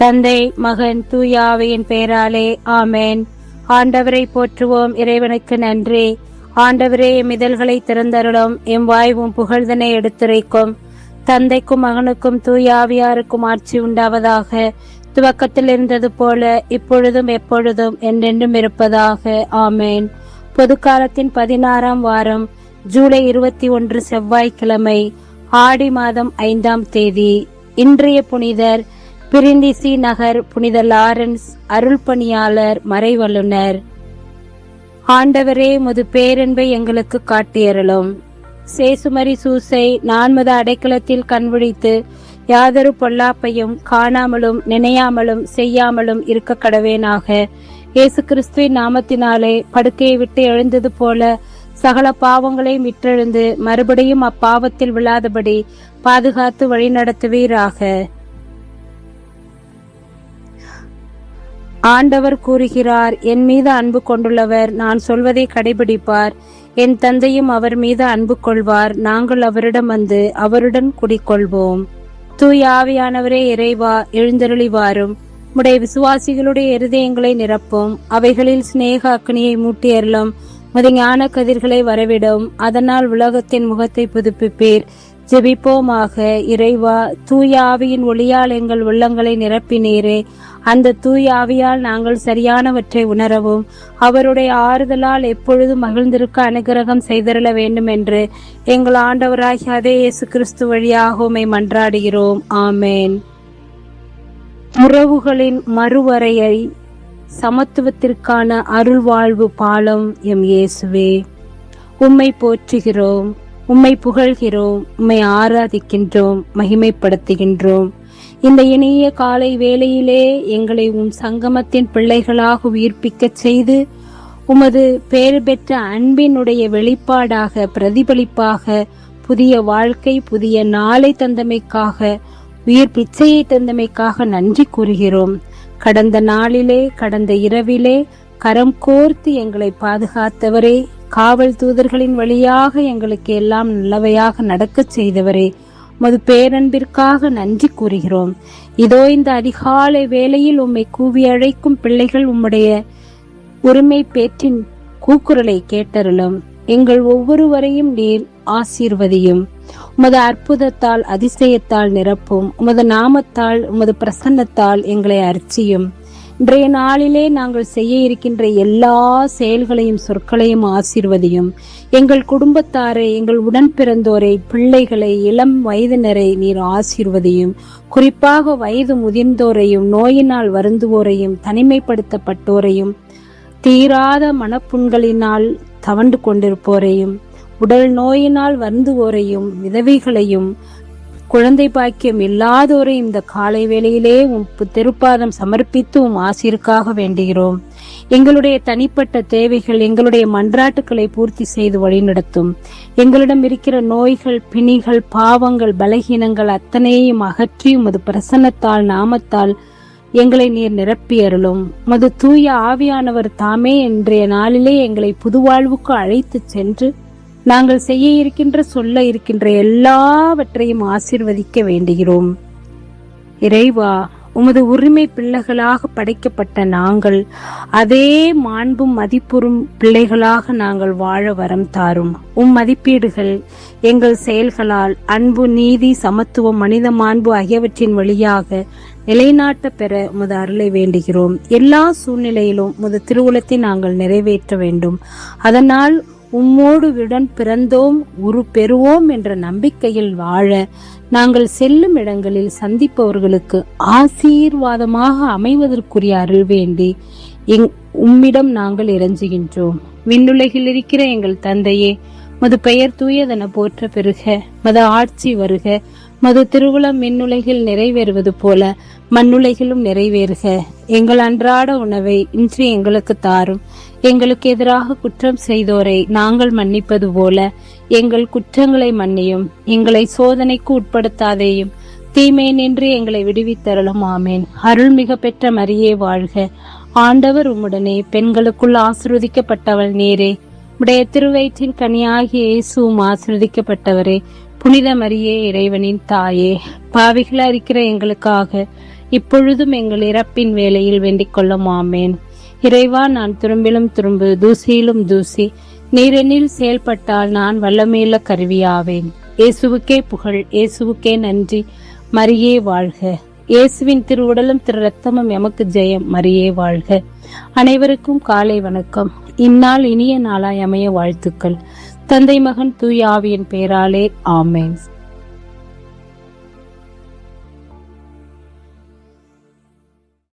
தந்தை, மகன், தூய ஆவியின் பெயராலே ஆமென். ஆண்டவரை போற்றுவோம். இறைவனுக்கு நன்றி. ஆண்டவரே, எம் இதழ்களை திறந்தருளும். எம் வாய்வும் புகழ்தனை எடுத்துரைக்கும். தந்தைக்கும் மகனுக்கும் தூய ஆவியாருக்கும் ஆட்சி உண்டாவதாக. துவக்கத்தில் இருந்தது போல இப்பொழுதும் எப்பொழுதும் என்றென்றும் இருப்பதாக. ஆமேன். பொதுக்காலத்தின் 16ஆம் வாரம், ஜூலை 21 செவ்வாய்க்கிழமை, ஆடி மாதம் 5ஆம் தேதி. இன்றைய புனிதர் பிரிந்திசி நகர் புனித லாரன்ஸ், அருள் பணியாளர், மறைவல்லுனர். ஆண்டவரே, முது பேரன்பை எங்களுக்கு காட்டியருளும். சேசுமரி சூசை நான்மத அடைக்கலத்தில் கண்விழித்து யாதொரு பொல்லாப்பையும் காணாமலும் நினையாமலும் செய்யாமலும் இருக்க கடவேனாக. இயேசு கிறிஸ்துவின் நாமத்தினாலே படுக்கையை விட்டு எழுந்தது போல சகல பாவங்களை விட்டெழுந்து மறுபடியும் அப்பாவத்தில் விழாதபடி பாதுகாத்து வழிநடத்துவீராக. ஆண்டவர் கூறுகிறார், என் மீது அன்பு கொண்டுள்ளவர் நான் சொல்வதை கடைபிடிப்பார். என் தந்தையும் அவர் மீது அன்பு கொள்வார். நாங்கள் அவரிடம் வந்து அவருடன் குடிக்கொள்வோம். தூய ஆவியானவரே, இறைவா, எழுந்தருளி வாரும். உம்முடைய விசுவாசிகளுடைய இருதயங்களை நிரப்பும். அவைகளில் சிநேக அக்னியை மூட்டி அருளும். உமது ஞான கதிர்களை வரவிடும். அதனால் உலகத்தின் முகத்தை புதுப்பிப்பீர். ஜெபிப்போமாக. இறைவா, தூய ஆவியின் ஒளியால் எங்கள் உள்ளங்களை நிரப்பினீரே. அந்த தூய ஆவியால் நாங்கள் சரியானவற்றை உணரவும் அவருடைய ஆறுதலால் எப்பொழுதும் மகிழ்ந்திருக்க அனுகிரகம் செய்தருள வேண்டும் என்று எங்கள் ஆண்டவராகிய அதே இயேசு கிறிஸ்து வழியாக உம்மை மன்றாடுகிறோம். ஆமேன். உறவுகளின் மறுவரையை சமத்துவத்திற்கான அருள்வாழ்வு பாலம் எம் இயேசுவே, உம்மை போற்றுகிறோம், உம்மை புகழ்கிறோம், உம்மை ஆராதிக்கின்றோம், மகிமைப்படுத்துகின்றோம். இந்த இனிய காலை வேளையிலே எங்களை உம் சங்கமத்தின் பிள்ளைகளாக உயிர்ப்பிக்க செய்து உமது பேறு பெற்ற அன்பினுடைய வெளிப்பாடாக பிரதிபலிப்பாக புதிய வாழ்க்கை புதிய நாளை தந்தமைக்காக உயிர் பிச்சையை தந்தமைக்காக நன்றி கூறுகிறோம். கடந்த நாளிலே கடந்த இரவிலே கரம் கோர்த்து எங்களை பாதுகாத்தவரே, காவல் தூதர்களின் வழியாக எங்களுக்கு எல்லாம் நல்லவையாக நடக்கச் செய்தவரே, உமது பேரன்பிற்காக நன்றி கூறுகிறோம். இதோ இந்த அதிகாலை வேளையில் உம்மை கூவி அழைக்கும் பிள்ளைகள் உம்முடைய உரிமை பேற்றின் கூக்குரலை கேட்டருளும். எங்கள் ஒவ்வொருவரையும் நீர் ஆசீர்வதியும். உமது அற்புதத்தால் அதிசயத்தால் நிரப்பும். உமது நாமத்தால் உமது பிரசன்னத்தால் எங்களை அர்ச்சியும். இன்றைய நாளிலே நாங்கள் செய்ய இருக்கின்ற எல்லா செயல்களையும் சொற்களையும் ஆசீர்வதியும். எங்கள் குடும்பத்தாரை, எங்கள் உடன் பிறந்தோரை, பிள்ளைகளை, இளம் வயதினரை நீர் ஆசீர்வதியும். குறிப்பாக வயது முதிர்ந்தோரையும் நோயினால் வருந்துவோரையும் தனிமைப்படுத்தப்பட்டோரையும் தீராத மனப்புண்களினால் தவண்டு கொண்டிருப்போரையும் உடல் நோயினால் வருந்துவோரையும் விதவைகளையும் குழந்தை பாக்கியம் இல்லாதோரை இந்த காலை வேளையிலே திருப்பாதம் சமர்ப்பித்து ஆசீர்க்காக வேண்டுகிறோம். எங்களுடைய தனிப்பட்ட தேவைகள், எங்களுடைய மன்றாட்டுக்களை பூர்த்தி செய்து வழிநடத்தும். எங்களிடம் இருக்கிற நோய்கள், பிணிகள், பாவங்கள், பலகீனங்கள் அத்தனையும் அகற்றி உமது பிரசன்னத்தால் நாமத்தால் எங்களை நீர் நிரப்பி அருளும். உமது தூய ஆவியானவர் தாமே இன்றைய நாளிலே எங்களை புதுவாழ்வுக்கு அழைத்து சென்று நாங்கள் செய்ய இருக்கின்ற சொல்ல இருக்கின்ற எல்லாவற்றையும் ஆசீர்வதிக்க வேண்டுகிறோம். இறைவா, உமது உரிமை பிள்ளைகளாக படைக்கப்பட்ட நாங்கள் அதே மாண்பும் மதிப்புறும் பிள்ளைகளாக நாங்கள் வாழ வரம் தாரும். மதிப்பீடுகள் எங்கள் செயல்களால் அன்பு, நீதி, சமத்துவம், மனித மாண்பு ஆகியவற்றின் வழியாக நிலைநாட்ட பெற உமது அருளை வேண்டுகிறோம். எல்லா சூழ்நிலையிலும் உமது திருவுளத்தை நாங்கள் நிறைவேற்ற வேண்டும். அதனால் உம்மோடு உடன் பிறந்தோம், உரு பெறுவோம் என்ற நம்பிக்கையில் வாழ நாங்கள் செல்லும் இடங்களில் சந்திப்பவர்களுக்கு ஆசீர்வாதமாக அமைவதற்குரிய அருள் வேண்டி உம்மிடம் நாங்கள் இறைஞ்சுகின்றோம். விண்ணுலகில் இருக்கிற எங்கள் தந்தையே, மது பெயர் தூயதென போற்ற பெறுக. மது ஆட்சி வருக. மது திருவுளம் விண்ணுலகில் நிறைவேறுவது போல மண்ணுலகிலும் நிறைவேறுக. எங்கள் அன்றாட உணவை இன்று எங்களுக்கு தாரும். எங்களுக்கு எதிராக குற்றம் செய்தோரை நாங்கள் மன்னிப்பது போல எங்கள் குற்றங்களை மன்னியும். எங்களை சோதனைக்கு உட்படுத்தாதேயும், தீமை நின்று எங்களை விடுவித்தருளும். ஆமேன். அருள்மிக பெற்ற மரியே வாழ்க. ஆண்டவர் உம்முடனே, பெண்களுக்குள் ஆசீர்வதிக்கப்பட்டவள் நீரே. உடைய திருவயிற்றின் கனியாகிய இயேசுவும் ஆசீர்வதிக்கப்பட்டவரே. புனித மரியே, இறைவனின் தாயே, பாவிகளா இருக்கிற எங்களுக்காக இப்பொழுதும் எங்கள் இறப்பின் வேளையில் வேண்டிக் கொள்ளும். ஆமேன். இறைவா, நான் துரும்பிலும் துரும்பு, தூசியிலும் தூசி, நீரெனில் செயல்பட்டால் நான் வல்லமையுள்ள கருவியாவேன். இயேசுவுக்கே புகழ், இயேசுவுக்கே நன்றி. மரியே வாழ்க. இயேசுவின் திருவுடலும் திரு ரத்தமும் எமக்கு ஜெயம். மரியே வாழ்க. அனைவருக்கும் காலை வணக்கம். இந்நாள் இனிய நாளாய் அமைய வாழ்த்துக்கள். தந்தை, மகன், தூய ஆவியின் பெயராலே. ஆமேன்.